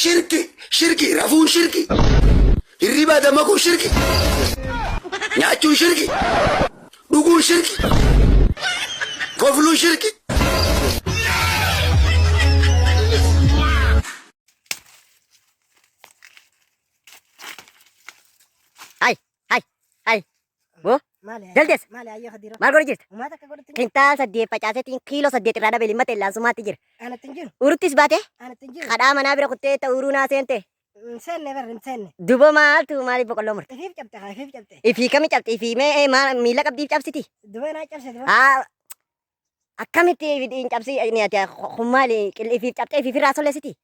shirki rafuun shirki hirribaa dammaquu shirki nyaachuun shirki dhuguun shirki kofluun shirki. Hai bu jaldes maal godhu jirta kintaal saddeet facaasetiin kiiloo saddeet irraa dhabe limma teellaan sumaatti jira uruttis baate kadhaa manaa bira kuttee ta'u uruu naa seente duba maaltu maaliif boqqolloo murte ifii kami cabte ifii mee miila qabdiif cabsiti akkamitti hin cabsi hummaali ifiif cabte ifiifirraa solleessiti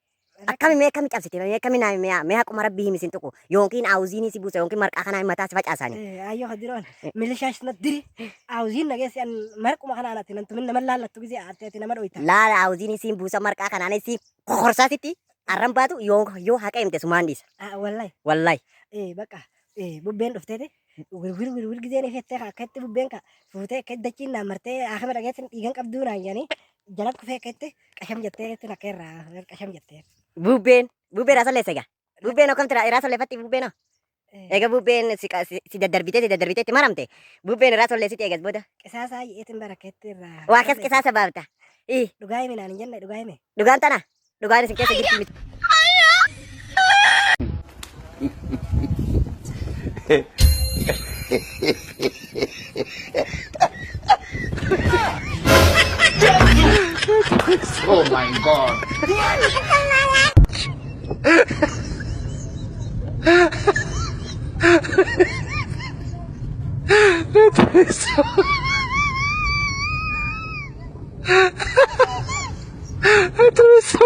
akkami mee kami cabsite mee kami naa mee haquma rabbii himisin tuqu yookiin aawuziin si buusa yookiin marqaa kanaa mataa si facaasani ayyoo hadiroon milishaash na diri aawuziin nageessi an marquma kanaa natti nan tumin nama laallattu gisee aarteeti nama dhoyta laala aawuziin si buusa marqaa kanaan si korsaasitti arran baatu yoo haqa himte sumaan dhiisa wallahi baqa bubbeen dhufteeti wir giseen ifettee akkatti bubbeen ka fuutee akka dachiin naa martee akama dhageessin dhiigan qabduu naan jedhanii jala kufee akkatti qasham jettee akka irraa qasham jettee. Bubbeen raa solleessa egaa bubbeen akkam irraa solleeffatti bubbeen egaa bubbeen si daddarbitee itti maramte bubbeen irraa solleessiti eegas booda. Qisaasaa yeetin barakkeetti irraa. Waa akkas qisaasa baafta. Dhugaa himi naan hin jenne dhugaa himi. Dhugaan tana dhugaan isin keessa jirti miti. Oh my God. Itu so